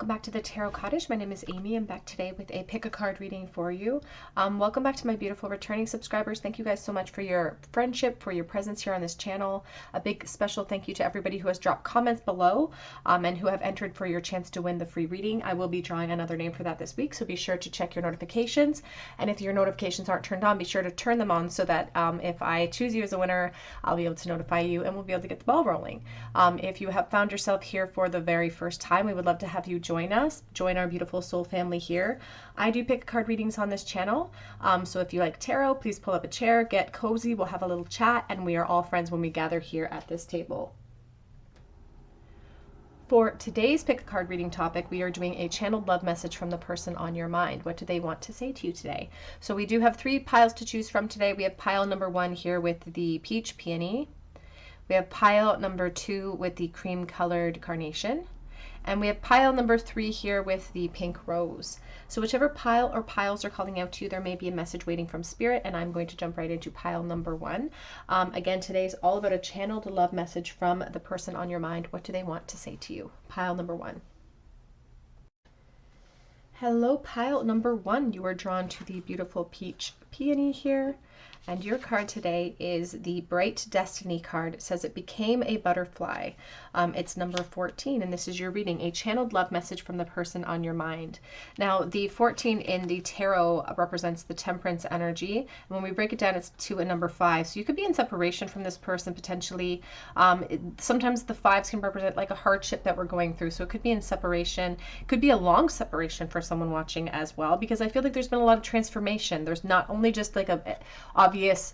back to the Tarot Cottage. My name is Amy. I'm back today with a pick a card reading for you. Welcome back to my beautiful returning subscribers. Thank you guys so much for your friendship, for your presence here on this channel. A big special thank you to everybody who has dropped comments below and who have entered for your chance to win the free reading. I will be drawing another name for that this week, so be sure to check your notifications. And if your notifications aren't turned on, be sure to turn them on so that if I choose you as a winner, I'll be able to notify you and we'll be able to get the ball rolling. If you have found yourself here for the very first time, we would love to have you join us, join our beautiful soul family here. I do pick card readings on this channel, so if you like tarot, please pull up a chair, get cozy, we'll have a little chat, and we are all friends when we gather here at this table. For today's pick a card reading topic, we are doing a channeled love message from the person on your mind. What do they want to say to you today? So we do have 3 piles to choose from today. We have pile number 1 here with the peach peony. We have pile number 2 with the cream colored carnation. And we have pile number 3 here with the pink rose. So whichever pile or piles are calling out to you, there may be a message waiting from spirit, and I'm going to jump right into pile number 1. Again, today's all about a channeled love message from the person on your mind. What do they want to say to you? Pile number 1. Hello, pile number 1. You are drawn to the beautiful peach peony here. And your card today is the Bright Destiny card. It says it became a butterfly. It's number 14, and this is your reading, a channeled love message from the person on your mind. Now, the 14 in the tarot represents the temperance energy. And when we break it down, it's to a number 5. So you could be in separation from this person potentially. Sometimes the 5s can represent like a hardship that we're going through. So it could be in separation. It could be a long separation for someone watching as well, because I feel like there's been a lot of transformation. There's not only just like a obvious,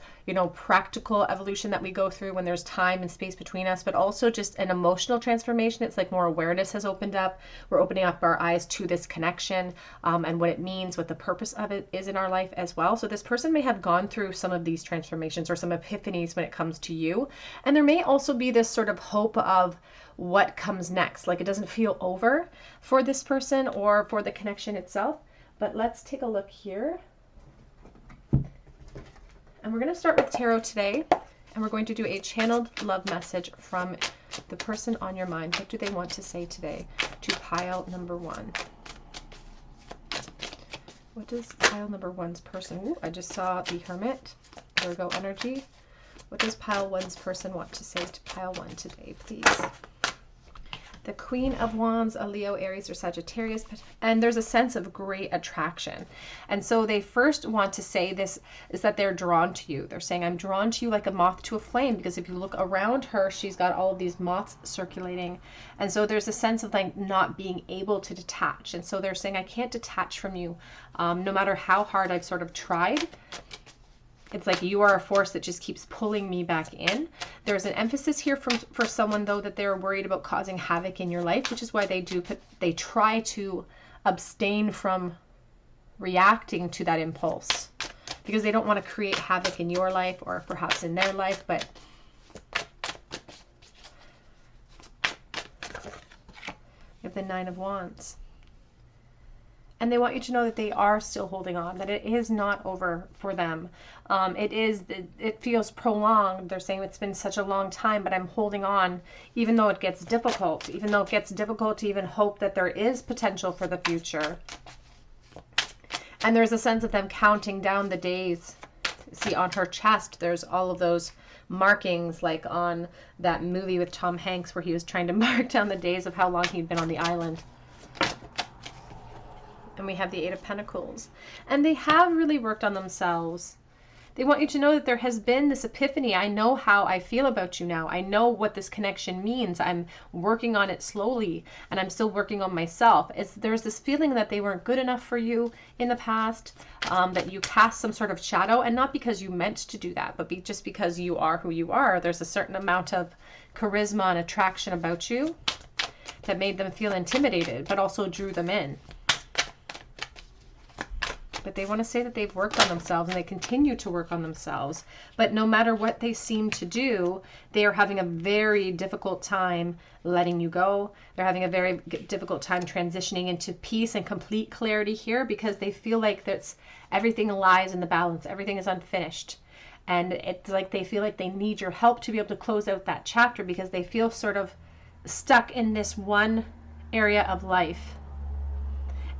practical evolution that we go through when there's time and space between us, but also just an emotional transformation. It's like more awareness has opened up. We're opening up our eyes to this connection and what it means, what the purpose of it is in our life as well. So this person may have gone through some of these transformations or some epiphanies when it comes to you. And there may also be this sort of hope of what comes next. Like it doesn't feel over for this person or for the connection itself. But let's take a look here. And we're going to start with tarot today, and we're going to do a channeled love message from the person on your mind. What do they want to say today to pile number 1? What does pile number 1's person, ooh, I just saw the Hermit, Virgo energy. What does pile 1's person want to say to pile 1 today, please? The Queen of Wands, a Leo, Aries, or Sagittarius, and there's a sense of great attraction. And so they first want to say this is that they're drawn to you. They're saying, I'm drawn to you like a moth to a flame, because if you look around her, she's got all of these moths circulating. And so there's a sense of like not being able to detach. And so they're saying, I can't detach from you, no matter how hard I've sort of tried. It's like you are a force that just keeps pulling me back in. There's an emphasis here for someone, though, that they're worried about causing havoc in your life, which is why they try to abstain from reacting to that impulse, because they don't want to create havoc in your life or perhaps in their life. But you have the 9 of Wands. And they want you to know that they are still holding on, that it is not over for them. It feels prolonged. They're saying it's been such a long time, but I'm holding on, even though it gets difficult, even though it gets difficult to even hope that there is potential for the future. And there's a sense of them counting down the days. See, on her chest, there's all of those markings, like on that movie with Tom Hanks, where he was trying to mark down the days of how long he'd been on the island. And we have the 8 of Pentacles. And they have really worked on themselves. They want you to know that there has been this epiphany. I know how I feel about you now. I know what this connection means. I'm working on it slowly, and I'm still working on myself. There's this feeling that they weren't good enough for you in the past, that you cast some sort of shadow, and not because you meant to do that, but just because you are who you are. There's a certain amount of charisma and attraction about you that made them feel intimidated, but also drew them in. But they want to say that they've worked on themselves, and they continue to work on themselves. But no matter what they seem to do, they are having a very difficult time letting you go. They're having a very difficult time transitioning into peace and complete clarity here, because they feel like everything lies in the balance. Everything is unfinished. And it's like they feel like they need your help to be able to close out that chapter, because they feel sort of stuck in this one area of life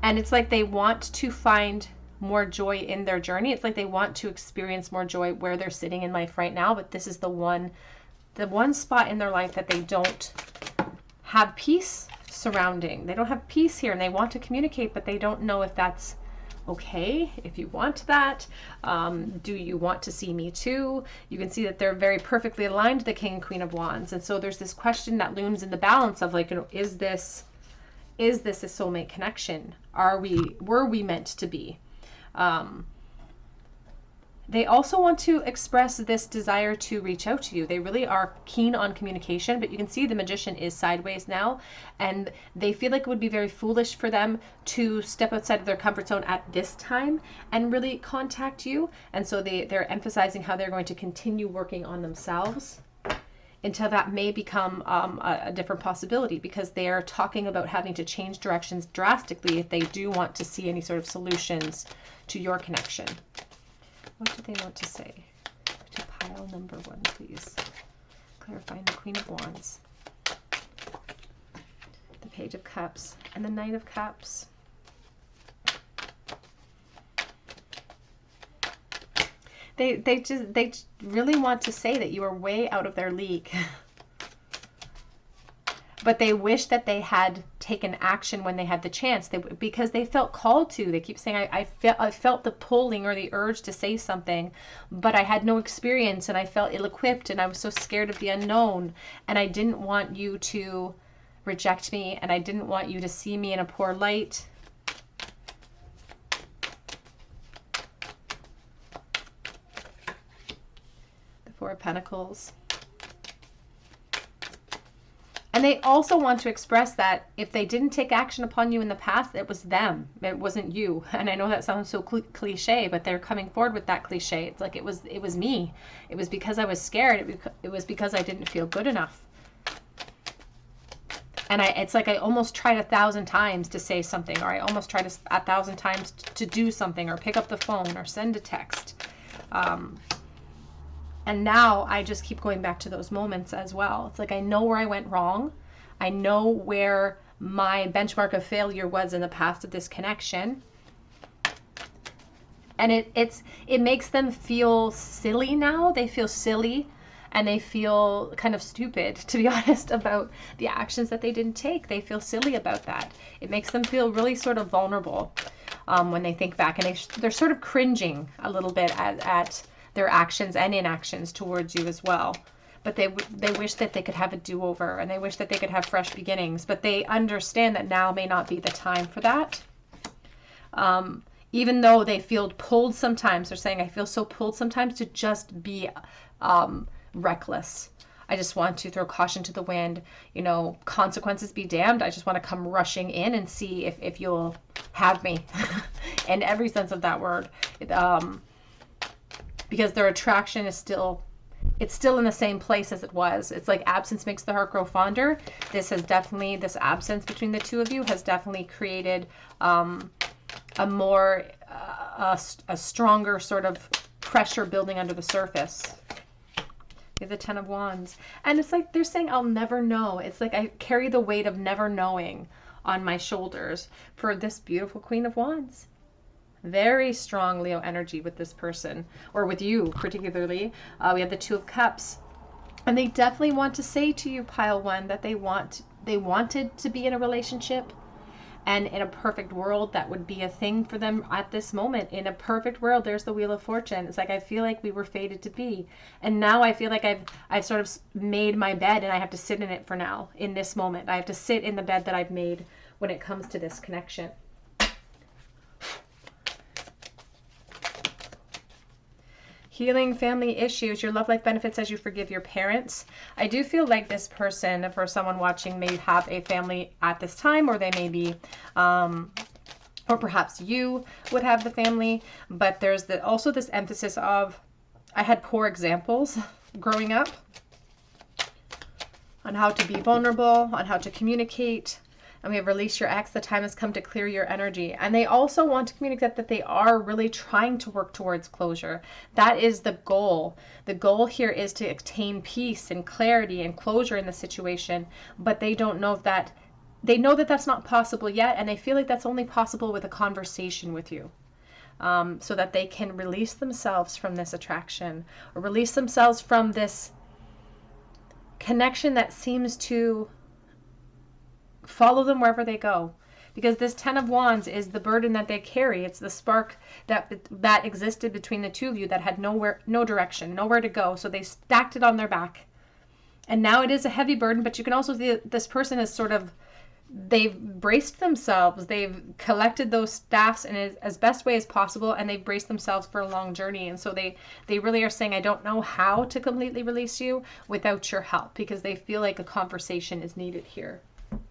And it's like they want to find more joy in their journey. It's like they want to experience more joy where they're sitting in life right now, but this is the one spot in their life that they don't have peace surrounding. They don't have peace here, and they want to communicate, but they don't know if that's okay, if you want that. Do you want to see me too? You can see that they're very perfectly aligned to the King and Queen of Wands. And so there's this question that looms in the balance of like, you know, is this a soulmate connection? Were we meant to be? They also want to express this desire to reach out to you. They really are keen on communication, but you can see the Magician is sideways now, and they feel like it would be very foolish for them to step outside of their comfort zone at this time and really contact you. And so they're emphasizing how they're going to continue working on themselves until that may become a different possibility, because they are talking about having to change directions drastically if they do want to see any sort of solutions to your connection. What do they want to say? To pile number 1, please. Clarifying the Queen of Wands, the Page of Cups, and the Knight of Cups. They really want to say that you are way out of their league. But they wish that they had taken action when they had the chance, because they felt called to. They keep saying, I felt the pulling or the urge to say something, but I had no experience, and I felt ill-equipped, and I was so scared of the unknown, and I didn't want you to reject me, and I didn't want you to see me in a poor light. The Four of Pentacles. And they also want to express that if they didn't take action upon you in the past, it was them. It wasn't you. And I know that sounds so cliche, but they're coming forward with that cliche. It's like it was me. It was because I was scared. It was because I didn't feel good enough. And it's like I almost tried 1,000 times to say something, or I almost tried 1,000 times to do something, or pick up the phone, or send a text. And now I just keep going back to those moments as well. It's like I know where I went wrong. I know where my benchmark of failure was in the past of this connection. And it makes them feel silly now. They feel silly, and they feel kind of stupid, to be honest, about the actions that they didn't take. They feel silly about that. It makes them feel really sort of vulnerable when they think back. And they're sort of cringing a little bit at their actions and inactions towards you as well. But they wish that they could have a do-over, and they wish that they could have fresh beginnings, but they understand that now may not be the time for that. Even though they feel pulled sometimes, they're saying, I feel so pulled sometimes to just be reckless. I just want to throw caution to the wind, you know, consequences be damned. I just want to come rushing in and see if you'll have me in every sense of that word. Because their attraction is still in the same place as it was. It's like absence makes the heart grow fonder. This absence between the two of you has definitely created a stronger sort of pressure building under the surface. We have the Ten of Wands. And it's like they're saying, I'll never know. It's like I carry the weight of never knowing on my shoulders for this beautiful Queen of Wands. Very strong Leo energy with this person, or with you particularly. We have the Two of Cups, and they definitely want to say to you, pile one, that they wanted to be in a relationship, and in a perfect world that would be a thing for them at this moment. In a perfect world, there's the Wheel of Fortune. It's like I feel like we were fated to be, and now I feel like I've sort of made my bed, and I have to sit in it for now. In this moment, I have to sit in the bed that I've made when it comes to this connection. Healing family issues. Your love life benefits as you forgive your parents. I do feel like this person, for someone watching, may have a family at this time, or they may be, or perhaps you would have the family. But there's also this emphasis of, I had poor examples growing up on how to be vulnerable, on how to communicate. And we have released your ex. The time has come to clear your energy. And they also want to communicate that they are really trying to work towards closure. That is the goal. The goal here is to attain peace and clarity and closure in the situation. But they don't know if that they know that that's not possible yet, and they feel like that's only possible with a conversation with you. So that they can release themselves from this attraction, or release themselves from this connection that seems to follow them wherever they go. Because this Ten of Wands is the burden that they carry. It's the spark that existed between the two of you that had no direction, nowhere to go. So they stacked it on their back. And now it is a heavy burden, but you can also see this person is sort of, they've braced themselves. They've collected those staffs in as best way as possible, and they've braced themselves for a long journey. And so they really are saying, I don't know how to completely release you without your help, because they feel like a conversation is needed here.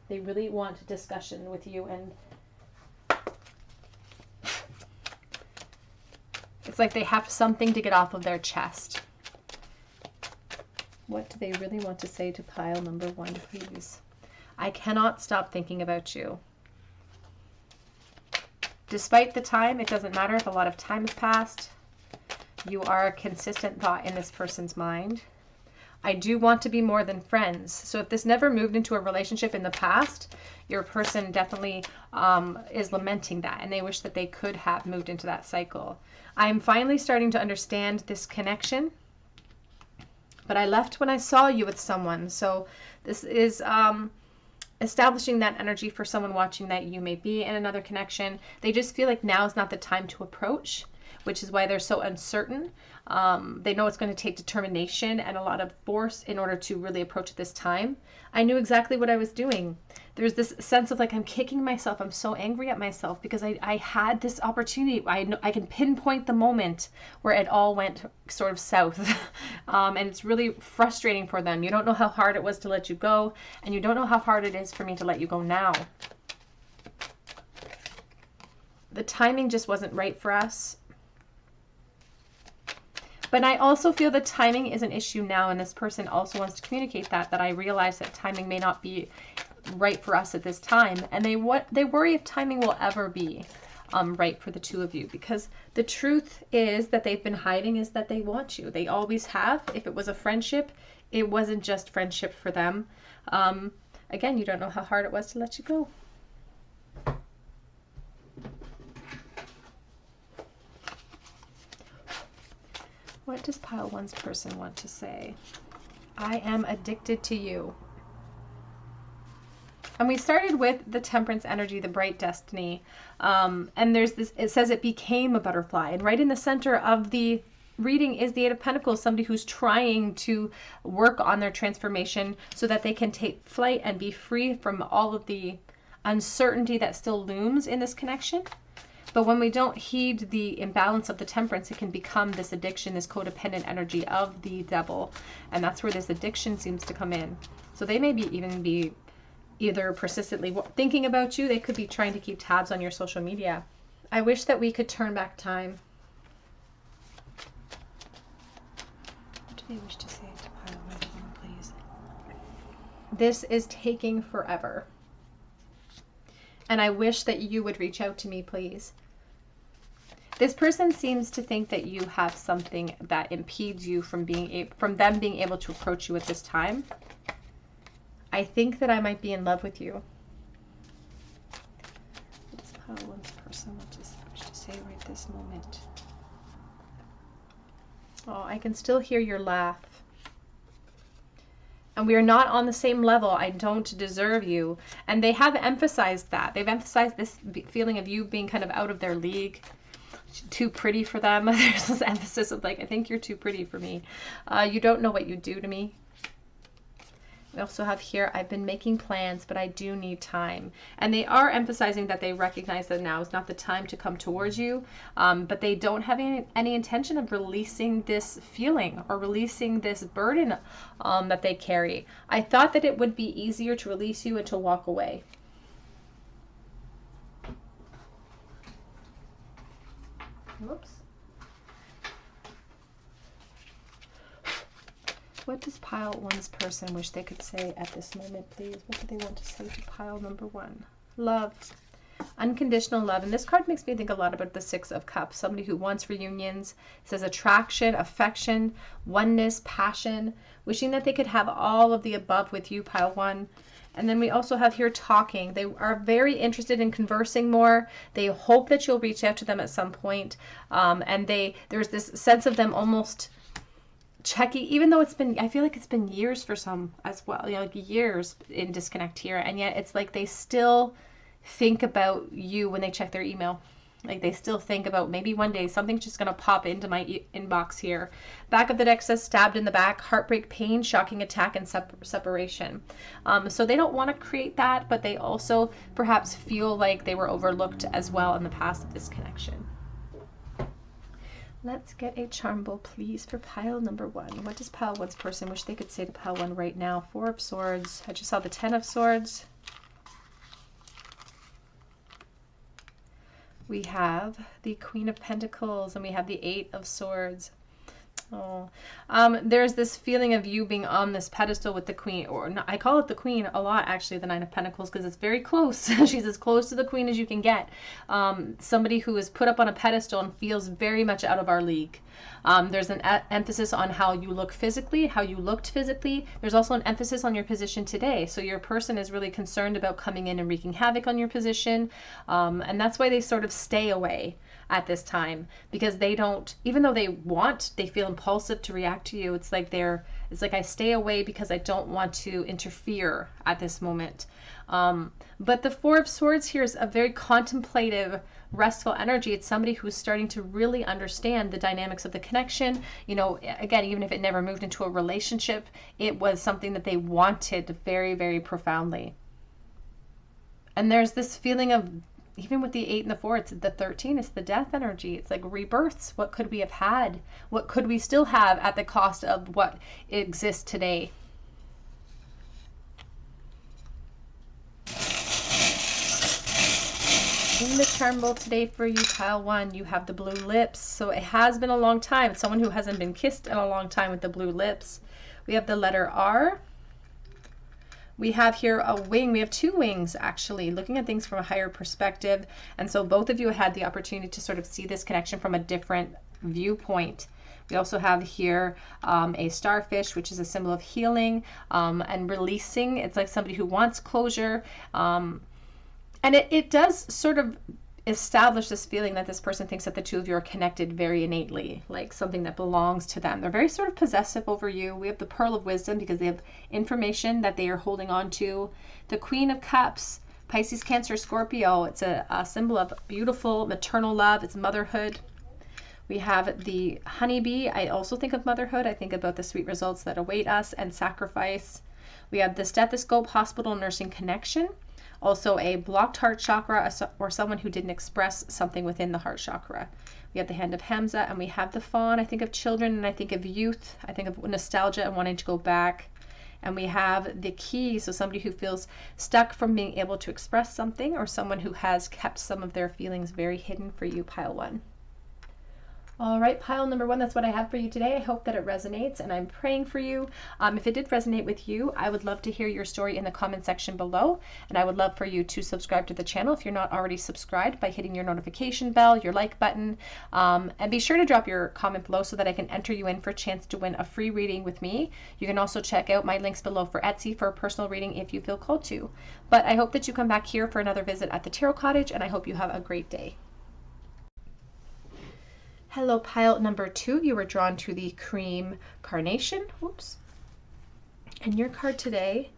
They really want a discussion with you, and it's like they have something to get off of their chest. What do they really want to say to pile number 1, please? I cannot stop thinking about you. Despite the time, it doesn't matter if a lot of time has passed. You are a consistent thought in this person's mind. I do want to be more than friends. So if this never moved into a relationship in the past, your person definitely is lamenting that, and they wish that they could have moved into that cycle. I'm finally starting to understand this connection, but I left when I saw you with someone. So this is establishing that energy for someone watching that you may be in another connection. They just feel like now is not the time to approach, which is why they're so uncertain. They know it's going to take determination and a lot of force in order to really approach it this time. I knew exactly what I was doing. There's this sense of like, I'm kicking myself. I'm so angry at myself because I had this opportunity. I can pinpoint the moment where it all went sort of south. And it's really frustrating for them. You don't know how hard it was to let you go, and you don't know how hard it is for me to let you go now. The timing just wasn't right for us. But I also feel the timing is an issue now, and this person also wants to communicate that I realize that timing may not be right for us at this time, and they worry if timing will ever be right for the two of you, because the truth is that they've been hiding is that they want you. They always have. If it was a friendship, it wasn't just friendship for them. Again, you don't know how hard it was to let you go. What does pile 1's person want to say? I am addicted to you. And we started with the Temperance energy, the bright destiny. And there's this, it says it became a butterfly. And right in the center of the reading is the Eight of Pentacles, somebody who's trying to work on their transformation so that they can take flight and be free from all of the uncertainty that still looms in this connection. But when we don't heed the imbalance of the Temperance, it can become this addiction, this codependent energy of the devil. And that's where this addiction seems to come in. So they may even be either persistently thinking about you. They could be trying to keep tabs on your social media. I wish that we could turn back time. What do they wish to say to pile 1, please? This is taking forever. And I wish that you would reach out to me, please. This person seems to think that you have something that impedes you from them being able to approach you at this time. I think that I might be in love with you. What does pile 1's person want to say right this moment? Oh, I can still hear your laugh. And we are not on the same level. I don't deserve you. And they have emphasized that. They've emphasized this feeling of you being kind of out of their league. Too pretty for them. There's this emphasis of like, I think you're too pretty for me. You don't know what you do to me. We also have here, I've been making plans, but I do need time. And they are emphasizing that they recognize that now is not the time to come towards you, but they don't have any intention of releasing this feeling or releasing this burden that they carry. I thought that it would be easier to release you and to walk away. Whoops. What does pile 1's person wish they could say at this moment, please? What do they want to say to pile number 1? Love. Unconditional love. And this card makes me think a lot about the Six of Cups. Somebody who wants reunions. It says attraction, affection, oneness, passion. Wishing that they could have all of the above with you, pile 1. And then we also have here talking. They are very interested in conversing more. They hope that you'll reach out to them at some point. And there's this sense of them almost checking, even though I feel like it's been years for some as well, you know, like years in disconnect here. And yet it's like they still think about you when they check their email. Like they still think about maybe one day something's just going to pop into my inbox here. Back of the deck says stabbed in the back, heartbreak, pain, shocking attack, and separation. So they don't want to create that, but they also perhaps feel like they were overlooked as well in the past of this connection. Let's get a charm bowl, please, for pile number 1. What does pile 1's person wish they could say to pile 1 right now? 4 of Swords. I just saw the 10 of Swords. We have the Queen of Pentacles, and we have the 8 of Swords. Oh, there's this feeling of you being on this pedestal with the Queen, or not, I call it the Queen a lot, actually, the 9 of Pentacles, because it's very close. She's as close to the Queen as you can get. Somebody who is put up on a pedestal and feels very much out of our league. There's an emphasis on how you look physically, how you looked physically. There's also an emphasis on your position today. So your person is really concerned about coming in and wreaking havoc on your position. And that's why they sort of stay away at this time, because they don't, even though they feel impulsive to react to you. It's like I stay away because I don't want to interfere at this moment. But the 4 of Swords here is a very contemplative, restful energy. It's somebody who's starting to really understand the dynamics of the connection. You know, again, even if it never moved into a relationship, it was something that they wanted very, very profoundly. And there's this feeling of, even with the 8 and the 4, it's the 13, it's the death energy. It's like rebirths. What could we have had? What could we still have at the cost of what exists today? In the charm bowl today for you, pile 1, you have the blue lips. So it has been a long time. It's someone who hasn't been kissed in a long time with the blue lips. We have the letter R. We have here a wing. We have 2 wings, actually, looking at things from a higher perspective. And so both of you had the opportunity to sort of see this connection from a different viewpoint. We also have here a starfish, which is a symbol of healing and releasing. It's like somebody who wants closure. And it does sort of establish this feeling that this person thinks that the two of you are connected very innately, like something that belongs to them. They're very sort of possessive over you. We have the Pearl of Wisdom because they have information that they are holding on to. The Queen of Cups, Pisces, Cancer, Scorpio. It's a symbol of beautiful maternal love. It's motherhood. We have the honeybee. I also think of motherhood. I think about the sweet results that await us and sacrifice. We have the stethoscope, hospital, nursing connection. Also a blocked heart chakra, or someone who didn't express something within the heart chakra. We have the hand of Hamza, and we have the fawn. I think of children, and I think of youth. I think of nostalgia and wanting to go back. And we have the key, so somebody who feels stuck from being able to express something, or someone who has kept some of their feelings very hidden for you, pile 1. All right, pile number 1, that's what I have for you today. I hope that it resonates, and I'm praying for you. If it did resonate with you, I would love to hear your story in the comment section below, and I would love for you to subscribe to the channel if you're not already subscribed by hitting your notification bell, your like button, and be sure to drop your comment below so that I can enter you in for a chance to win a free reading with me. You can also check out my links below for Etsy for a personal reading if you feel called to. But I hope that you come back here for another visit at the Tarot Cottage, and I hope you have a great day. Hello, pile number 2. You were drawn to the cream carnation. Whoops. And your card today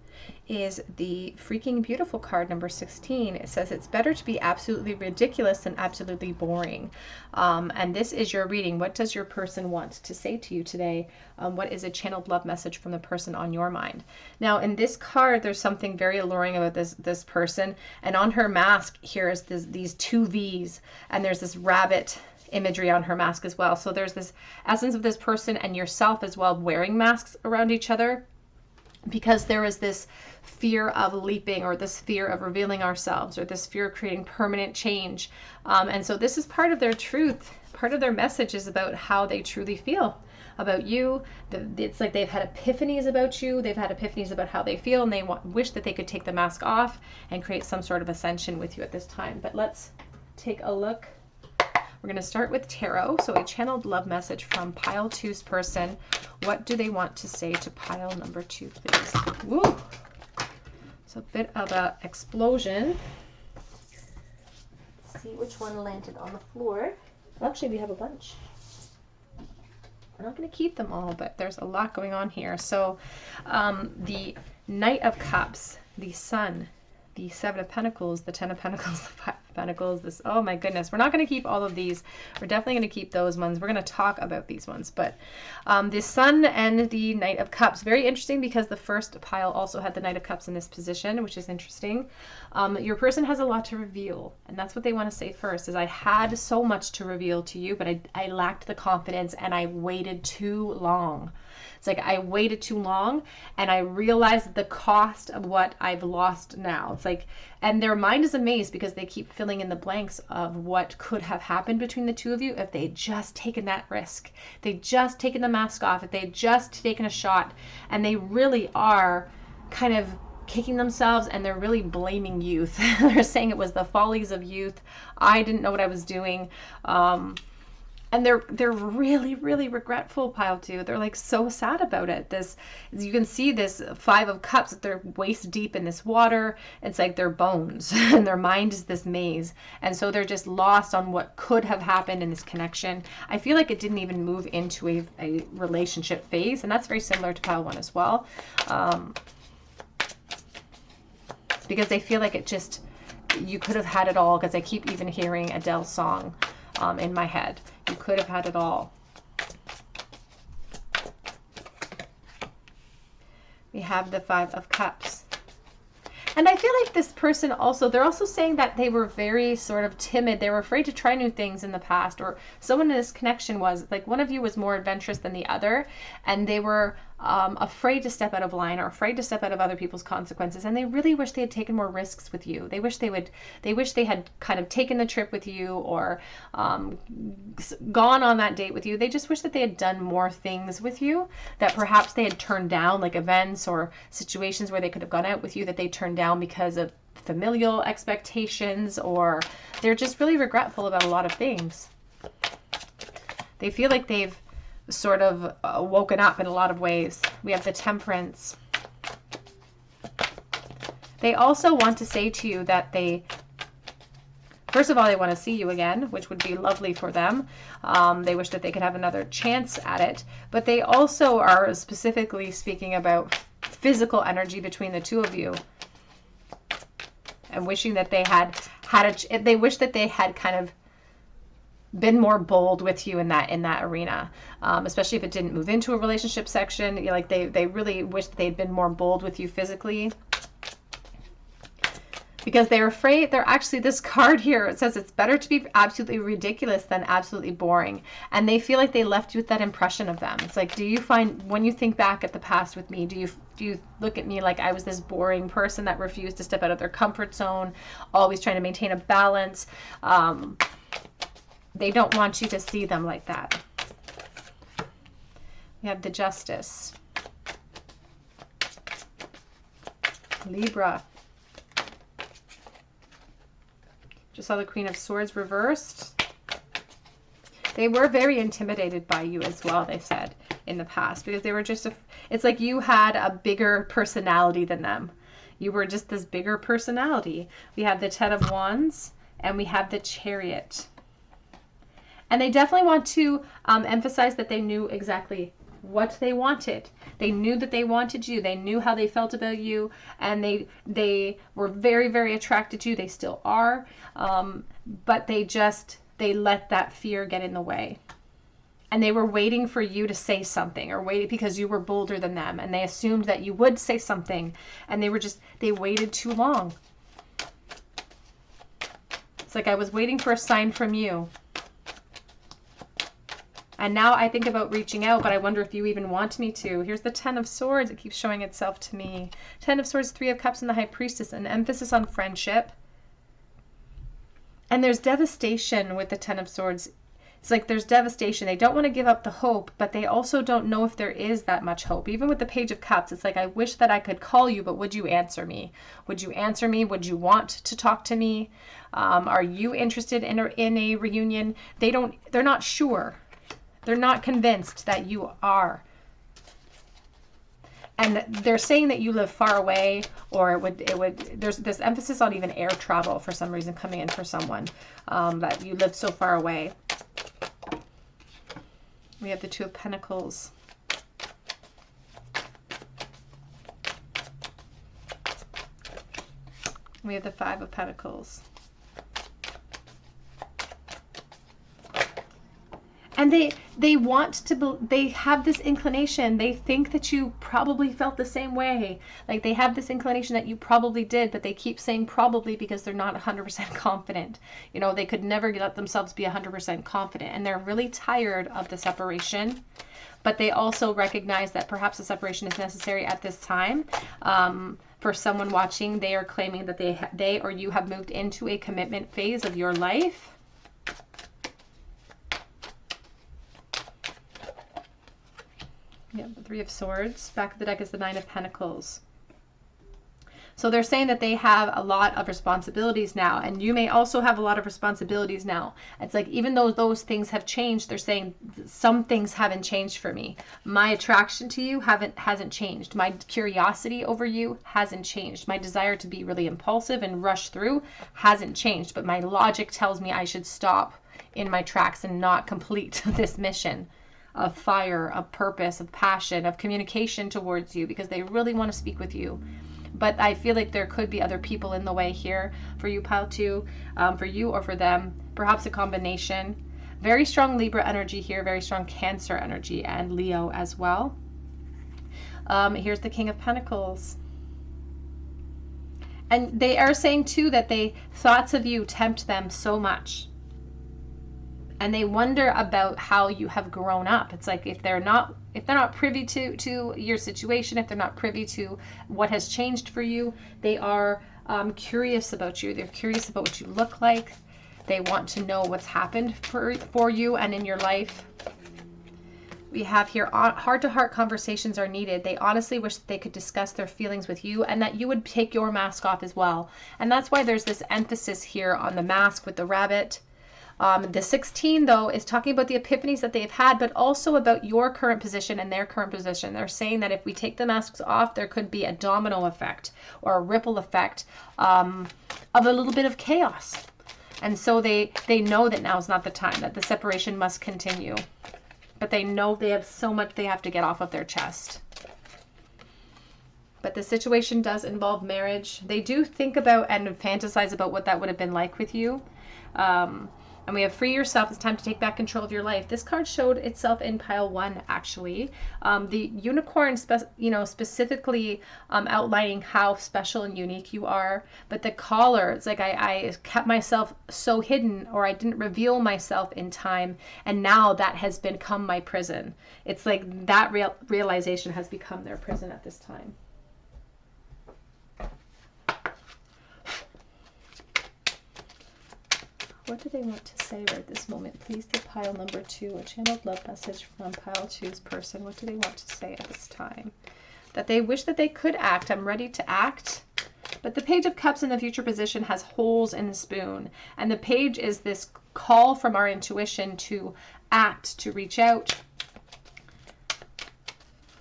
is the freaking beautiful card, number 16. It says it's better to be absolutely ridiculous than absolutely boring. And this is your reading. What does your person want to say to you today? What is a channeled love message from the person on your mind? Now, in this card, there's something very alluring about this person. And on her mask, here is these 2 V's. And there's this rabbit imagery on her mask as well. So there's this essence of this person and yourself as well wearing masks around each other, because there is this fear of leaping, or this fear of revealing ourselves, or this fear of creating permanent change. And so this is part of their truth. Part of their message is about how they truly feel about you. It's like they've had epiphanies about you. They've had epiphanies about how they feel, and they wish that they could take the mask off and create some sort of ascension with you at this time. But let's take a look. We're going to start with tarot. So a channeled love message from pile 2's person. What do they want to say to pile number 2, please? Woo! a bit of an explosion. Let's see which one landed on the floor. Well, actually, we have a bunch. We're not going to keep them all, but there's a lot going on here. So the Knight of Cups, the Sun, the Seven of Pentacles, the Ten of Pentacles, the Five of Pentacles, this, oh my goodness. We're not going to keep all of these. We're definitely going to keep those ones. We're going to talk about these ones. But the Sun and the Knight of Cups, very interesting because the first pile also had the Knight of Cups in this position, which is interesting. Your person has a lot to reveal, and that's what they want to say first, is I had so much to reveal to you, but I lacked the confidence and I waited too long. It's like I waited too long and I realized the cost of what I've lost now. It's like, and their mind is amazed because they keep filling in the blanks of what could have happened between the two of you if they'd just taken that risk. They'd just taken the mask off, if they'd just taken a shot, and they really are kind of kicking themselves and they're really blaming youth. They're saying it was the follies of youth. I didn't know what I was doing. And they're really, really regretful, pile two. They're like so sad about it. This, you can see this Five of Cups, they're waist deep in this water. It's like their bones and their mind is this maze. And so they're just lost on what could have happened in this connection. I feel like it didn't even move into a relationship phase. And that's very similar to pile one as well. Because they feel like it just, you could have had it all, because I keep even hearing Adele's song in my head. You could have had it all. We have the Five of Cups. And I feel like this person also, they're also saying that they were very sort of timid. They were afraid to try new things in the past, or someone in this connection was, like one of you was more adventurous than the other, and they were afraid to step out of line or afraid to step out of other people's consequences. And they really wish they had taken more risks with you. They wish they had kind of taken the trip with you, or gone on that date with you. They just wish that they had done more things with you that perhaps they had turned down, like events or situations where they could have gone out with you that they turned down because of familial expectations, or they're just really regretful about a lot of things. They feel like they've sort of woken up in a lot of ways. We have the Temperance. They also want to say to you that first of all, they want to see you again, which would be lovely for them. They wish that they could have another chance at it. But they also are specifically speaking about physical energy between the two of you. And wishing that they they wish that they had kind of been more bold with you in that arena, especially if it didn't move into a relationship section. Like they really wish that they'd been more bold with you physically, because they're afraid. They're actually, this card here, it says it's better to be absolutely ridiculous than absolutely boring. And they feel like they left you with that impression of them. It's like, do you find, when you think back at the past with me, do you look at me like I was this boring person that refused to step out of their comfort zone, always trying to maintain a balance? They don't want you to see them like that. We have the Justice. Libra. Just saw the Queen of Swords reversed. They were very intimidated by you as well, they said, in the past, because they were just, it's like you had a bigger personality than them. You were just this bigger personality. We have the Ten of Wands and we have the Chariot. And they definitely want to emphasize that they knew exactly what they wanted. They knew that they wanted you. They knew how they felt about you, and they were very, very attracted to you. They still are, but they let that fear get in the way. And they were waiting for you to say something, or waiting because you were bolder than them, and they assumed that you would say something, and they waited too long. It's like, I was waiting for a sign from you. And now I think about reaching out, but I wonder if you even want me to. Here's the Ten of Swords. It keeps showing itself to me. Ten of Swords, Three of Cups, and the High Priestess. An emphasis on friendship. And there's devastation with the Ten of Swords. It's like there's devastation. They don't want to give up the hope, but they also don't know if there is that much hope. Even with the Page of Cups, it's like, I wish that I could call you, but would you answer me? Would you answer me? Would you want to talk to me? Are you interested in a reunion? They're not sure. They're not convinced that you are. And they're saying that you live far away, or there's this emphasis on even air travel for some reason coming in for someone, that you live so far away. We have the Two of Pentacles. We have the Five of Pentacles. And they want to, they have this inclination. They think that you probably felt the same way. Like they have this inclination that you probably did, but they keep saying probably because they're not 100% confident. You know, they could never let themselves be 100% confident. And they're really tired of the separation. But they also recognize that perhaps the separation is necessary at this time. For someone watching, they are claiming that they or you have moved into a commitment phase of your life. Yeah, the Three of Swords. Back of the deck is the Nine of Pentacles. So they're saying that they have a lot of responsibilities now, and you may also have a lot of responsibilities now. It's like, even though those things have changed, they're saying some things haven't changed for me. My attraction to you hasn't changed. My curiosity over you hasn't changed. My desire to be really impulsive and rush through hasn't changed, but my logic tells me I should stop in my tracks and not complete this mission of fire, of purpose, of passion, of communication towards you, because they really want to speak with you. But I feel like there could be other people in the way here for you, pile two, for you or for them, perhaps a combination. Very strong Libra energy here, very strong Cancer energy, and Leo as well. Here's the King of Pentacles. And they are saying too that thoughts of you tempt them so much. And they wonder about how you have grown up. It's like if they're not privy to your situation, if they're not privy to what has changed for you, they are curious about you. They're curious about what you look like. They want to know what's happened for you and in your life. We have here, heart-to-heart conversations are needed. They honestly wish that they could discuss their feelings with you, and that you would take your mask off as well. And that's why there's this emphasis here on the mask with the rabbit. The 16, though, is talking about the epiphanies that they've had, but also about your current position and their current position. They're saying that if we take the masks off, there could be a domino effect or a ripple effect of a little bit of chaos. And so they know that now is not the time, that the separation must continue. But they know they have so much they have to get off of their chest. But the situation does involve marriage. They do think about and fantasize about what that would have been like with you. And we have free yourself. It's time to take back control of your life. This card showed itself in pile one, actually. The unicorn, specifically outlining how special and unique you are. But the collar, it's like I kept myself so hidden, or I didn't reveal myself in time. And now that has become my prison. It's like that realization has become their prison at this time. What do they want to say right this moment? Please, the pile number two, a channeled love message from pile two's person. What do they want to say at this time? That they wish that they could act. I'm ready to act. But the Page of Cups in the future position has holes in the spoon. And the page is this call from our intuition to act, to reach out.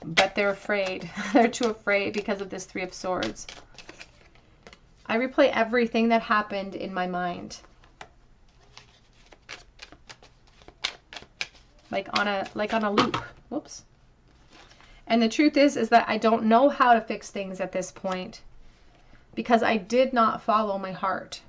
But they're afraid. They're too afraid because of this Three of Swords. I replay everything that happened in my mind. Like on a loop. Whoops. And the truth is that I don't know how to fix things at this point because I did not follow my heart.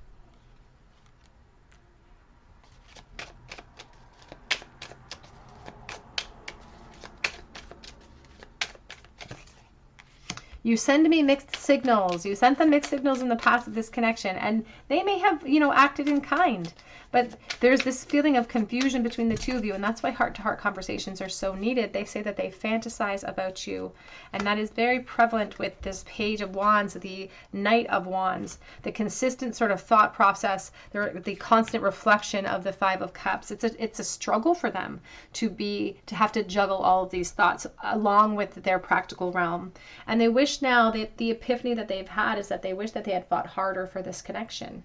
You send me mixed signals. You sent them mixed signals in the past of this connection, and they may have, acted in kind. But there's this feeling of confusion between the two of you, and that's why heart-to-heart conversations are so needed. They say that they fantasize about you, and that is very prevalent with this Page of Wands, the Knight of Wands, the consistent sort of thought process, the constant reflection of the Five of Cups. It's a struggle for them to have to juggle all of these thoughts along with their practical realm. And they wish now that the epiphany that they've had is that they wish that they had fought harder for this connection.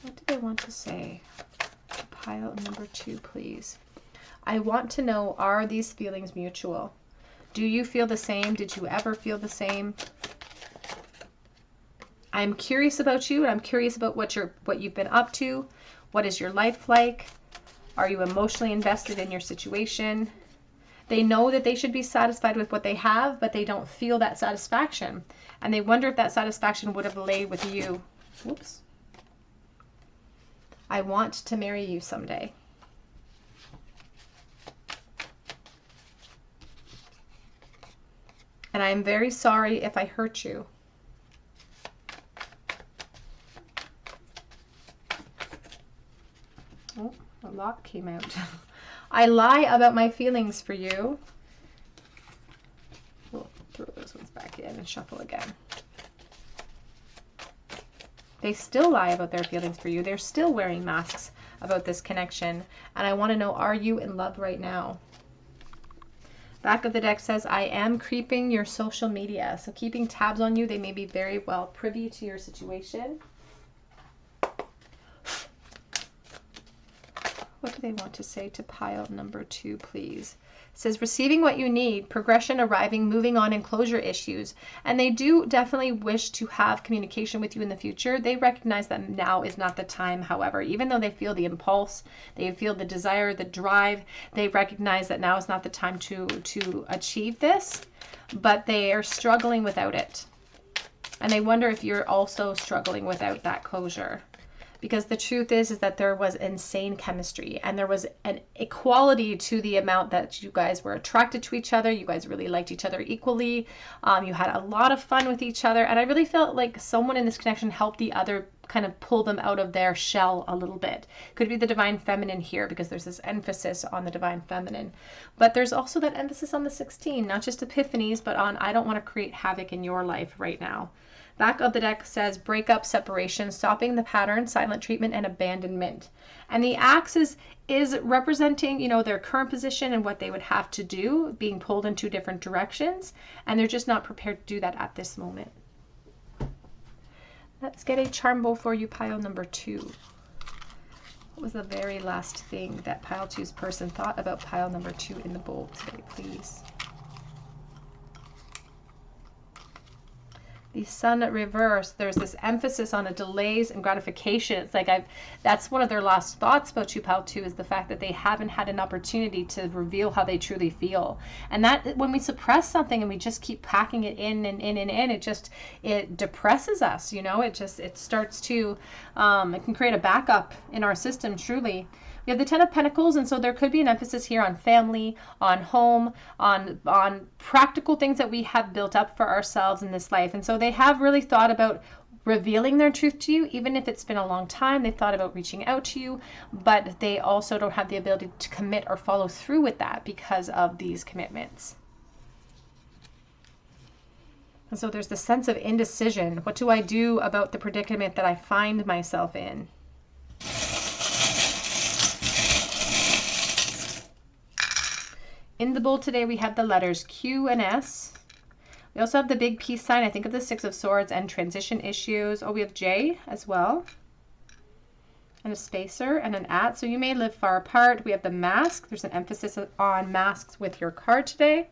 What do they want to say to pile number 2, please? I want to know, are these feelings mutual? Do you feel the same? Did you ever feel the same? I'm curious about you, and I'm curious about what you've been up to. What is your life like? Are you emotionally invested in your situation? They know that they should be satisfied with what they have, but they don't feel that satisfaction. And they wonder if that satisfaction would have laid with you. Whoops. I want to marry you someday. And I am very sorry if I hurt you. Oh, a lock came out. I lie about my feelings for you. We'll throw those ones back in and shuffle again. They still lie about their feelings for you. They're still wearing masks about this connection. And I want to know, are you in love right now? Back of the deck says, I am creeping your social media. So keeping tabs on you. They may be very well privy to your situation. What do they want to say to pile number 2, please? It says, receiving what you need, progression arriving, moving on, and closure issues. And they do definitely wish to have communication with you in the future. They recognize that now is not the time, however. Even though they feel the impulse, they feel the desire, the drive, they recognize that now is not the time to achieve this, but they are struggling without it. And they wonder if you're also struggling without that closure. Because the truth is that there was insane chemistry, and there was an equality to the amount that you guys were attracted to each other. You guys really liked each other equally. You had a lot of fun with each other. And I really felt like someone in this connection helped the other kind of pull them out of their shell a little bit. Could be the divine feminine here, because there's this emphasis on the divine feminine. But there's also that emphasis on the 16, not just epiphanies, but on I don't want to create havoc in your life right now. Back of the deck says breakup, separation, stopping the pattern, silent treatment, and abandonment. And the axe is representing, you know, their current position and what they would have to do, being pulled in 2 different directions, and they're just not prepared to do that at this moment. Let's get a charm bowl for you, pile number 2. What was the very last thing that pile 2's person thought about pile number 2 in the bowl today, please? The sun reverse, there's this emphasis on a delays and gratification. It's like that's one of their last thoughts about you, pile 2, is the fact that they haven't had an opportunity to reveal how they truly feel. And that when we suppress something and we just keep packing it in and in and in, it depresses us, you know. It starts to, it can create a backup in our system, truly. We have the 10 of Pentacles, and so there could be an emphasis here on family, on home, on practical things that we have built up for ourselves in this life. And so they have really thought about revealing their truth to you, even if it's been a long time. They've thought about reaching out to you, but they also don't have the ability to commit or follow through with that because of these commitments. And so there's the sense of indecision. What do I do about the predicament that I find myself in? In the bowl today, we have the letters Q and S. We also have the big peace sign. I think of the 6 of Swords and transition issues. Oh, we have J as well. And a spacer and an at. So you may live far apart. We have the mask. There's an emphasis on masks with your card today.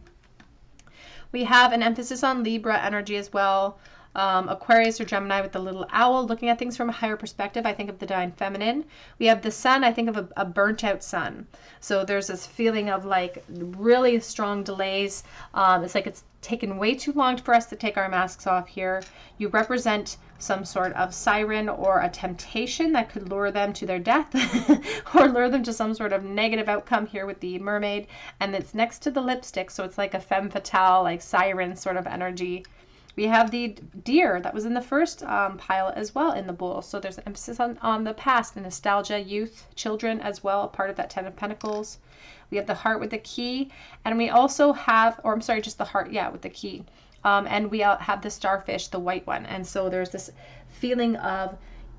We have an emphasis on Libra energy as well. Aquarius or Gemini with the little owl, looking at things from a higher perspective. I think of the divine feminine. We have the sun. I think of a burnt out sun. So there's this feeling of like really strong delays. It's like it's taken way too long for us to take our masks off here. You represent some sort of siren or a temptation that could lure them to their death or lure them to some sort of negative outcome here with the mermaid. And it's next to the lipstick. So it's like a femme fatale, like siren sort of energy. We have the deer that was in the first pile as well in the bowl. So there's an emphasis on the past and nostalgia, youth, children as well, part of that 10 of Pentacles. We have the heart with the key. And we also have, or I'm sorry, just the heart, yeah, with the key. And we have the starfish, the white one. And so there's this feeling of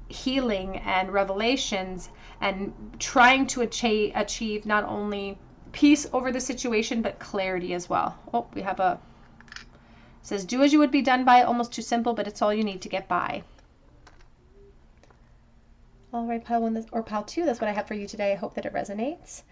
healing and revelations and trying to achieve not only peace over the situation, but clarity as well. Oh, we have a... It says, do as you would be done by, almost too simple, but it's all you need to get by. All right, pile 1 or pile 2, that's what I have for you today. I hope that it resonates.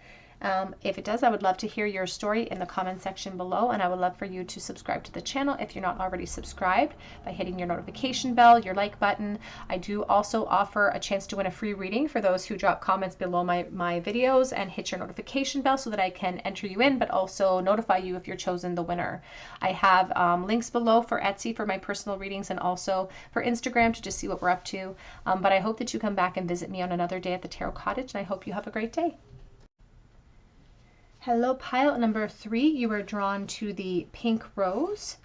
If it does, I would love to hear your story in the comment section below, and I would love for you to subscribe to the channel if you're not already subscribed by hitting your notification bell, your like button. I do also offer a chance to win a free reading for those who drop comments below my videos and hit your notification bell so that I can enter you in, but also notify you if you're chosen the winner. I have links below for Etsy for my personal readings and also for Instagram to just see what we're up to. But I hope that you come back and visit me on another day at the Tarot Cottage, and I hope you have a great day. Hello, pile number 3. You were drawn to the pink rose.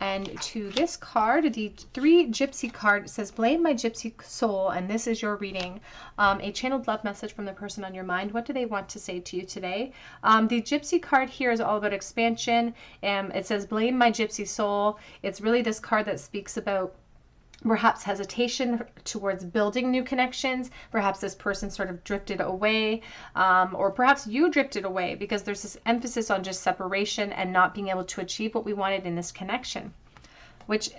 And to this card, the 3 Gypsy card, says, blame my gypsy soul, and this is your reading. A channeled love message from the person on your mind. What do they want to say to you today? The Gypsy card here is all about expansion. It says, blame my gypsy soul. It's really this card that speaks about perhaps hesitation towards building new connections. Perhaps this person sort of drifted away, or perhaps you drifted away because there's this emphasis on just separation and not being able to achieve what we wanted in this connection, which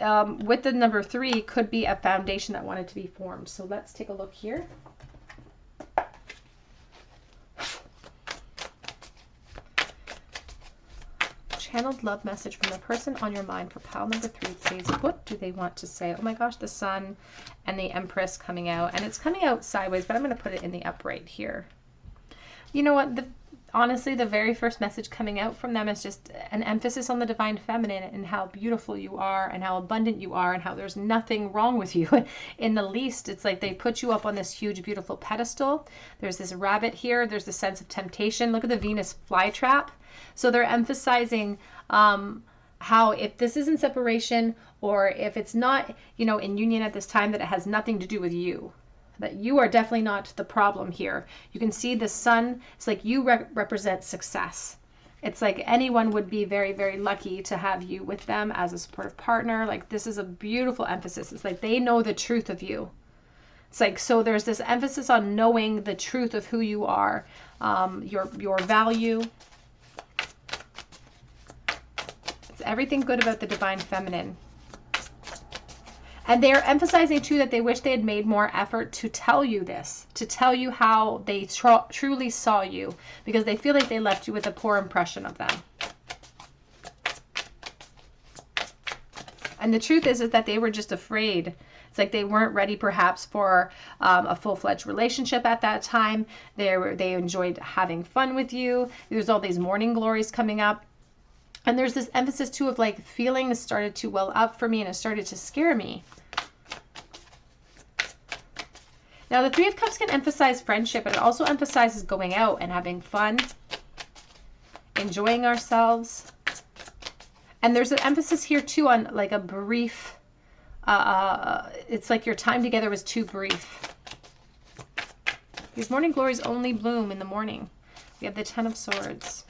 with the number 3 could be a foundation that wanted to be formed. So let's take a look here. Channeled love message from the person on your mind for pile number 3, please. What do they want to say? Oh my gosh, the Sun and the Empress coming out, and it's coming out sideways, but I'm going to put it in the upright here. You know what? Honestly, the very first message coming out from them is just an emphasis on the divine feminine and how beautiful you are and how abundant you are and how there's nothing wrong with you in the least. It's like they put you up on this huge, beautiful pedestal. There's this rabbit here. There's this sense of temptation. Look at the Venus flytrap. So they're emphasizing how if this isn't separation, or if it's not, you know, in union at this time, that it has nothing to do with you. That you are definitely not the problem here. You can see the Sun. It's like you represent success. It's like anyone would be very, very lucky to have you with them as a supportive partner. Like, this is a beautiful emphasis. It's like they know the truth of you. It's like, so there's this emphasis on knowing the truth of who you are, your value. It's everything good about the divine feminine. And they're emphasizing, too, that they wish they had made more effort to tell you this, to tell you how they truly saw you, because they feel like they left you with a poor impression of them. And the truth is that they were just afraid. It's like they weren't ready, perhaps, for a full-fledged relationship at that time. They enjoyed having fun with you. There's all these morning glories coming up. And there's this emphasis, too, of like feelings started to well up for me and it started to scare me. Now, the 3 of Cups can emphasize friendship, but it also emphasizes going out and having fun, enjoying ourselves. And there's an emphasis here, too, on like a brief, it's like your time together was too brief. These morning glories only bloom in the morning. We have the 10 of Swords.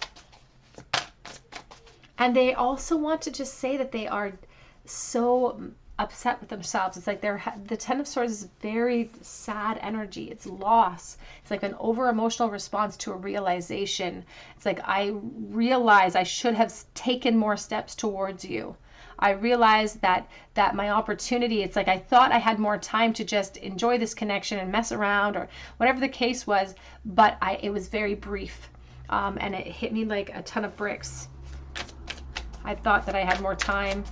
And they also want to just say that they are so upset with themselves. It's like the 10 of Swords is very sad energy. It's loss. It's like an over-emotional response to a realization. It's like, I realize I should have taken more steps towards you. I realized that my opportunity, it's like I thought I had more time to just enjoy this connection and mess around or whatever the case was, but it was very brief. And it hit me like a ton of bricks. I thought that I had more time.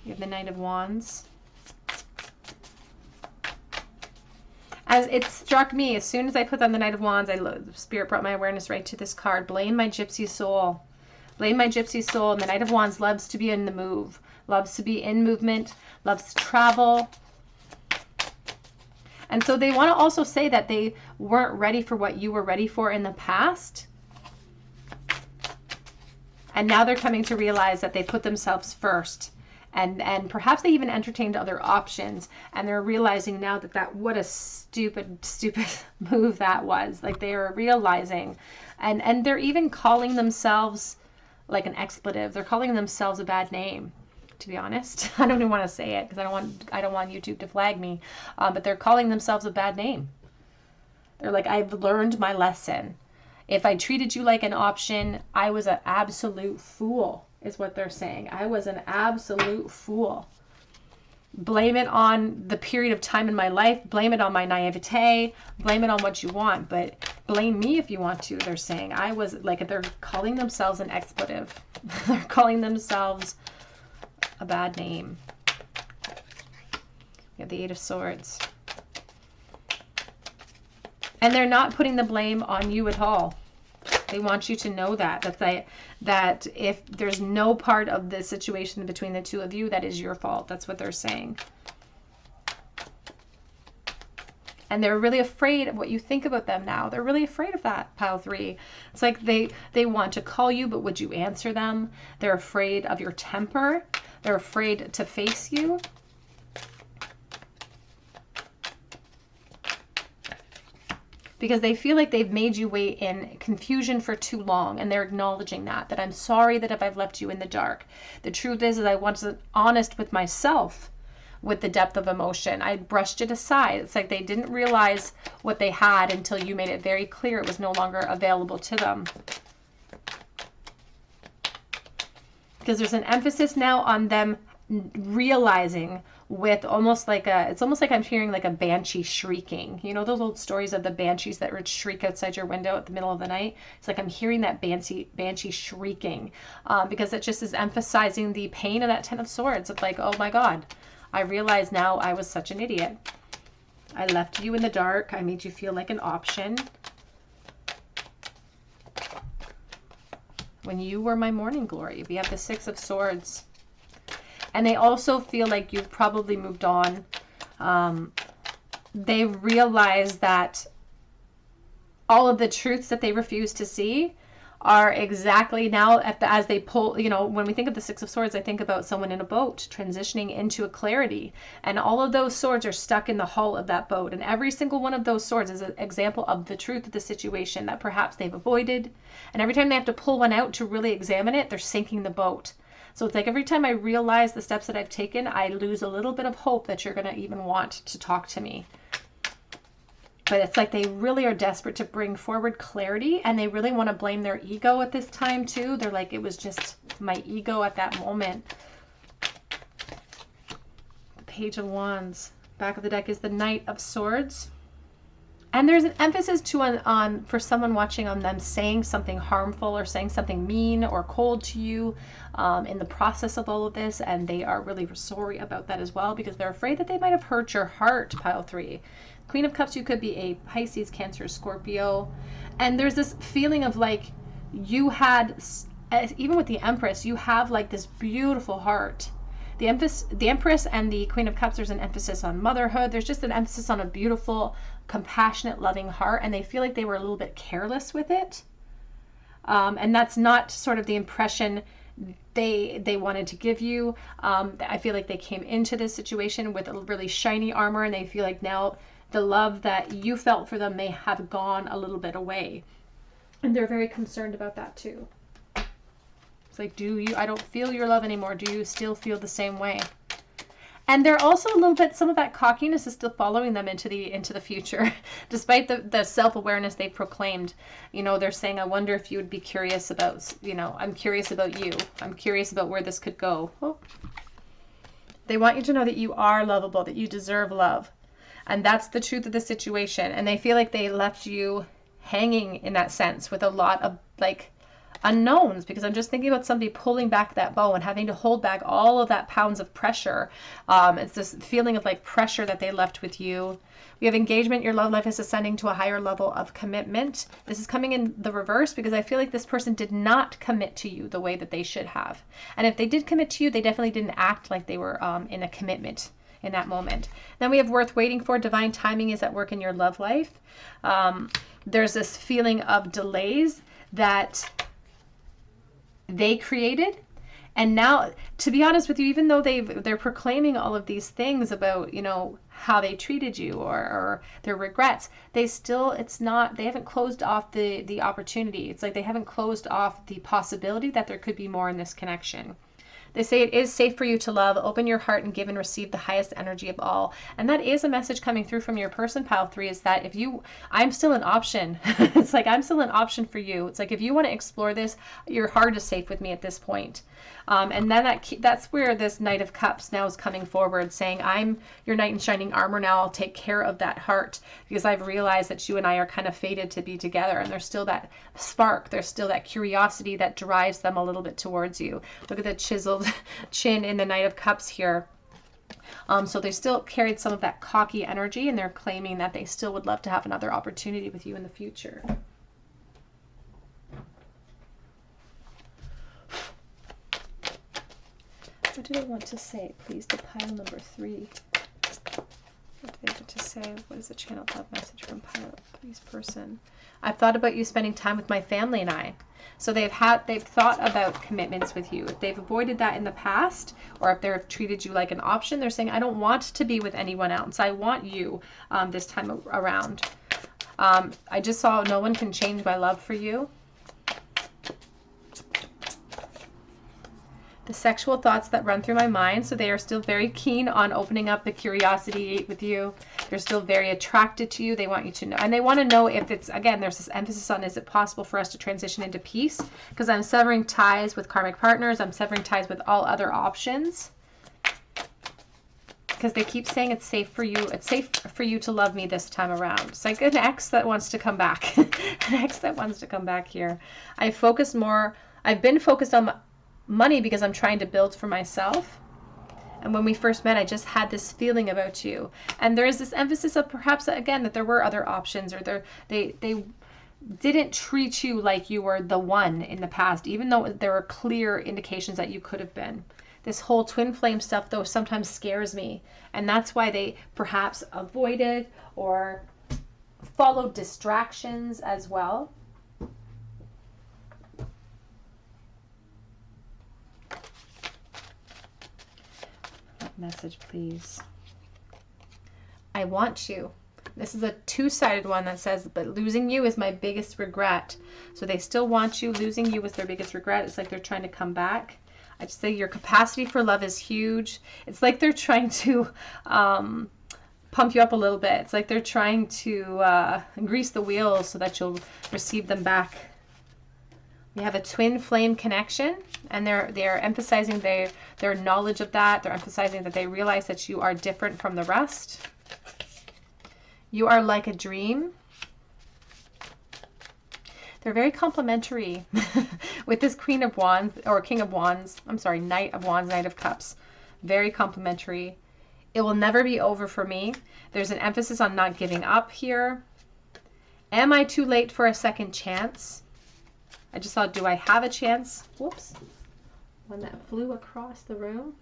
You have the Knight of Wands. As it struck me, as soon as I put on the Knight of Wands, Spirit brought my awareness right to this card. Blame my gypsy soul. Blame my gypsy soul. And the Knight of Wands loves to be in the move, loves to be in movement, loves to travel. And so they want to also say that they weren't ready for what you were ready for in the past. And now they're coming to realize that they put themselves first. And perhaps they even entertained other options. And they're realizing now that what a stupid move that was. Like, they are realizing. And they're even calling themselves like an expletive. They're calling themselves a bad name. To be honest, I don't even want to say it because I don't want YouTube to flag me. But they're calling themselves a bad name. They're like, I've learned my lesson. If I treated you like an option, I was an absolute fool. is what they're saying. I was an absolute fool. Blame it on the period of time in my life. Blame it on my naivete. Blame it on what you want. But blame me if you want to, they're saying. I was like, they're calling themselves an expletive. They're calling themselves a bad name. You have the Eight of Swords. And they're not putting the blame on you at all. They want you to know that if there's no part of the situation between the two of you, that is your fault. That's what they're saying. And they're really afraid of what you think about them now. They're really afraid of that, pile 3. It's like they want to call you, but would you answer them? They're afraid of your temper. They're afraid to face you. Because they feel like they've made you wait in confusion for too long, and they're acknowledging that I'm sorry that if I've left you in the dark. The truth is I wasn't honest with myself with the depth of emotion. I brushed it aside. It's like they didn't realize what they had until you made it very clear it was no longer available to them. Because there's an emphasis now on them realizing with almost like it's almost like I'm hearing like a banshee shrieking. You know those old stories of the banshees that would shriek outside your window at the middle of the night? It's like I'm hearing that banshee shrieking because it just is emphasizing the pain of that Ten of Swords. It's like, oh my God, I realize now I was such an idiot. I left you in the dark. I made you feel like an option when you were my morning glory. We have the Six of Swords. And they also feel like you've probably moved on. They realize that all of the truths that they refuse to see are exactly now as they pull, you know, when we think of the Six of Swords, I think about someone in a boat transitioning into a clarity. And all of those swords are stuck in the hull of that boat. And every single one of those swords is an example of the truth of the situation that perhaps they've avoided. And every time they have to pull one out to really examine it, they're sinking the boat. So it's like every time I realize the steps that I've taken, I lose a little bit of hope that you're going to even want to talk to me. But it's like they really are desperate to bring forward clarity, and they really want to blame their ego at this time too. They're like, it was just my ego at that moment. The Page of Wands. Back of the deck is the Knight of Swords. And there's an emphasis too on for someone watching on them saying something harmful or saying something mean or cold to you in the process of all of this. And they are really sorry about that as well because they're afraid that they might have hurt your heart, pile 3. Queen of Cups, you could be a Pisces, Cancer, Scorpio. And there's this feeling of like you had, even with the Empress, you have like this beautiful heart. The Empress and the Queen of Cups, there's an emphasis on motherhood. There's just an emphasis on a beautiful, compassionate, loving heart. And they feel like they were a little bit careless with it. And that's not sort of the impression they wanted to give you. I feel like they came into this situation with a really shiny armor, and they feel like now the love that you felt for them may have gone a little bit away. And they're very concerned about that too. It's like, I don't feel your love anymore. Do you still feel the same way? And they're also a little bit, some of that cockiness is still following them into the future, despite the self-awareness they proclaimed. You know, they're saying, I wonder if you would be curious about, you know, I'm curious about you. I'm curious about where this could go. Oh. They want you to know that you are lovable, that you deserve love. And that's the truth of the situation. And they feel like they left you hanging in that sense with a lot of like unknowns, because I'm just thinking about somebody pulling back that bow and having to hold back all of that pounds of pressure. It's this feeling of like pressure that they left with you. We have engagement. Your love life is ascending to a higher level of commitment. This is coming in the reverse because I feel like this person did not commit to you the way that they should have. And if they did commit to you, they definitely didn't act like they were in a commitment in that moment. Then we have worth waiting for. Divine timing is at work in your love life. There's this feeling of delays that they created, and now, to be honest with you, even though they're proclaiming all of these things about, you know, how they treated you or their regrets, they haven't closed off the opportunity. It's like they haven't closed off the possibility that there could be more in this connection. They say it is safe for you to love. Open your heart and give and receive the highest energy of all. And that is a message coming through from your person, pile 3, is that I'm still an option. It's like, I'm still an option for you. It's like, if you want to explore this, your heart is safe with me at this point. And then that's where this Knight of Cups now is coming forward, saying, I'm your knight in shining armor now. I'll take care of that heart, because I've realized that you and I are kind of fated to be together. And there's still that spark. There's still that curiosity that drives them a little bit towards you. Look at the chiseled chin in the Knight of Cups here. So they still carried some of that cocky energy, and they're claiming that they still would love to have another opportunity with you in the future. What do they want to say, please? The pile number 3. What do they want to say? What is the channel love message from pile 3's person? I've thought about you spending time with my family and I. So they've thought about commitments with you. If they've avoided that in the past, or if they've treated you like an option, they're saying, I don't want to be with anyone else. I want you this time around. I just saw no one can change my love for you. The sexual thoughts that run through my mind, so they are still very keen on opening up the curiosity with you. They're still very attracted to you. They want you to know, and they want to know if it's, again, there's this emphasis on, is it possible for us to transition into peace? Because I'm severing ties with karmic partners. I'm severing ties with all other options. Because they keep saying it's safe for you. It's safe for you to love me this time around. It's like an ex that wants to come back. An ex that wants to come back here. I've been focused on money because I'm trying to build for myself. And when we first met, I just had this feeling about you. And there is this emphasis of perhaps, again, that there were other options, or they didn't treat you like you were the one in the past, even though there were clear indications that you could have been. This whole twin flame stuff, though, sometimes scares me. And that's why they perhaps avoided or followed distractions as well. Message, please. I want you. This is a two-sided one that says, but losing you is my biggest regret. So they still want you. Losing you was their biggest regret. It's like they're trying to come back. I just say your capacity for love is huge. It's like they're trying to pump you up a little bit. It's like they're trying to grease the wheels so that you'll receive them back. We have a twin flame connection, and they're emphasizing their knowledge of that. They're emphasizing that they realize that you are different from the rest. You are like a dream. They're very complimentary with this Queen of Wands, or King of Wands. I'm sorry, Knight of Wands, Knight of Cups. Very complimentary. It will never be over for me. There's an emphasis on not giving up here. Am I too late for a second chance? I just thought, do I have a chance? Whoops. One that flew across the room.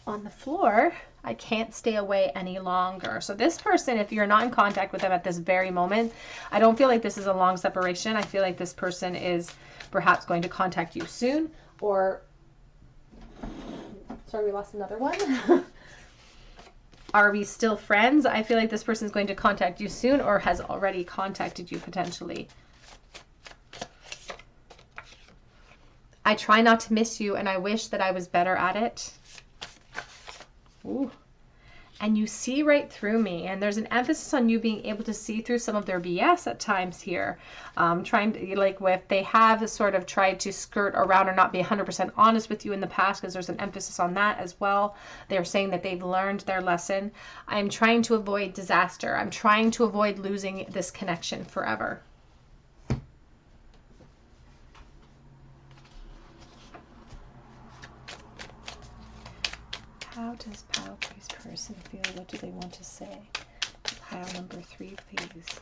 On the floor, I can't stay away any longer. So this person, if you're not in contact with them at this very moment, I don't feel like this is a long separation. I feel like this person is perhaps going to contact you soon, or, sorry, we lost another one. Are we still friends? I feel like this person is going to contact you soon, or has already contacted you potentially. I try not to miss you, and I wish that I was better at it. Ooh. And you see right through me, and there's an emphasis on you being able to see through some of their BS at times here. Trying to, like, if they have sort of tried to skirt around or not be 100% honest with you in the past, because there's an emphasis on that as well. They're saying that they've learned their lesson. I'm trying to avoid disaster. I'm trying to avoid losing this connection forever. How does pile 3's person feel? What do they want to say? Pile number 3, please.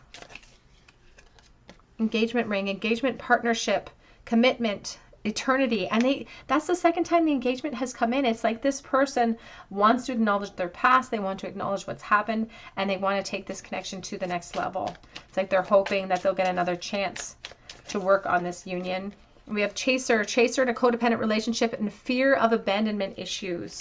Engagement ring, engagement partnership, commitment, eternity. And that's the second time the engagement has come in. It's like this person wants to acknowledge their past. They want to acknowledge what's happened, and they want to take this connection to the next level. It's like they're hoping that they'll get another chance to work on this union. We have chaser in a codependent relationship and fear of abandonment issues.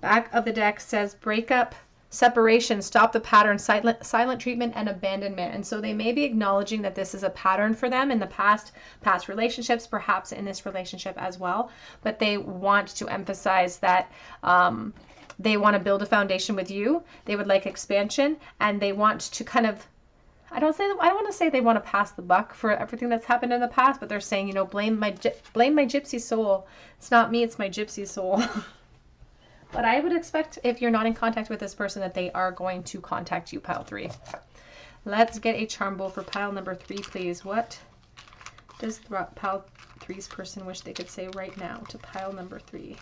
Back of the deck says breakup separation, stop the pattern, silent treatment, and abandonment. And so they may be acknowledging that this is a pattern for them in the past relationships, perhaps in this relationship as well. But they want to emphasize that they want to build a foundation with you. They would like expansion, and they want to kind of, I don't want to say they want to pass the buck for everything that's happened in the past, but they're saying, you know, blame my gypsy soul. It's not me, it's my gypsy soul. But I would expect, if you're not in contact with this person, that they are going to contact you, pile 3. Let's get a charm bowl for pile number 3, please. What does pile 3's person wish they could say right now to pile number 3?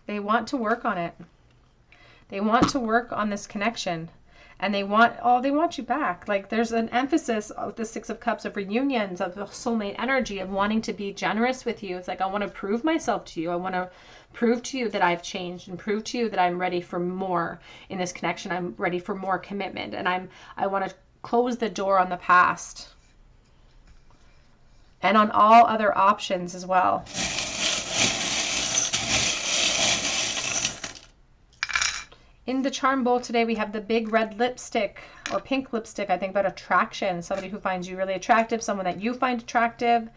They want to work on it. They want to work on this connection. And they want you back. Like, there's an emphasis of the 6 of Cups of reunions, of the soulmate energy, of wanting to be generous with you. It's like, I want to prove myself to you. I want to prove to you that I've changed, and prove to you that I'm ready for more in this connection. I'm ready for more commitment, and I want to close the door on the past and on all other options as well. In the charm bowl today, we have the big red lipstick, or pink lipstick, I think, about attraction. Somebody who finds you really attractive, someone that you find attractive.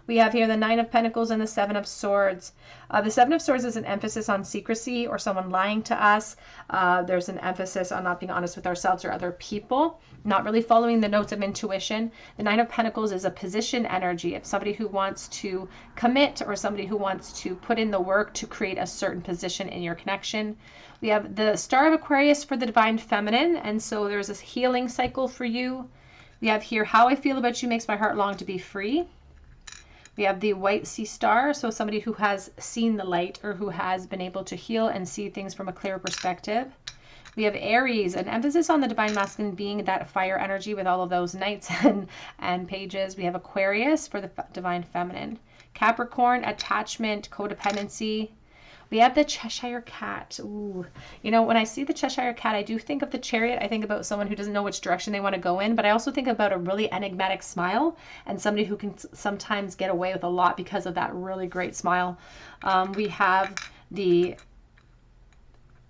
We have here the 9 of Pentacles and the 7 of Swords. The 7 of Swords is an emphasis on secrecy or someone lying to us. There's an emphasis on not being honest with ourselves or other people, not really following the notes of intuition. The 9 of Pentacles is a position energy of somebody who wants to commit, or somebody who wants to put in the work to create a certain position in your connection. We have the Star of Aquarius for the Divine Feminine, and so there's this healing cycle for you. We have here, how I feel about you makes my heart long to be free. We have the White Sea Star, so somebody who has seen the light, or who has been able to heal and see things from a clear perspective. We have Aries, an emphasis on the Divine Masculine being that fire energy with all of those knights and pages. We have Aquarius for the Divine Feminine. Capricorn, attachment, codependency. We have the Cheshire Cat. Ooh, you know, when I see the Cheshire Cat, I do think of the Chariot. I think about someone who doesn't know which direction they want to go in, but I also think about a really enigmatic smile, and somebody who can sometimes get away with a lot because of that really great smile. We have the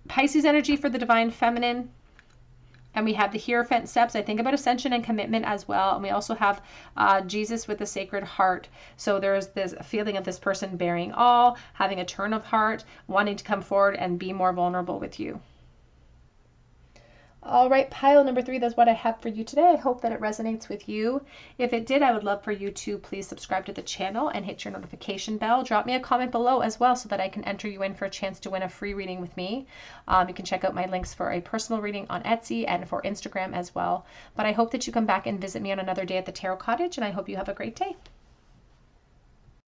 Pisces energy for the Divine Feminine. And we have the Hierophant steps. I think about ascension and commitment as well. And we also have Jesus with the Sacred Heart. So there's this feeling of this person bearing all, having a turn of heart, wanting to come forward and be more vulnerable with you. All right, pile number 3, that's what I have for you today. I hope that it resonates with you. If it did, I would love for you to please subscribe to the channel and hit your notification bell. Drop me a comment below as well so that I can enter you in for a chance to win a free reading with me. You can check out my links for a personal reading on Etsy and for Instagram as well. But I hope that you come back and visit me on another day at the Tarot Cottage, and I hope you have a great day.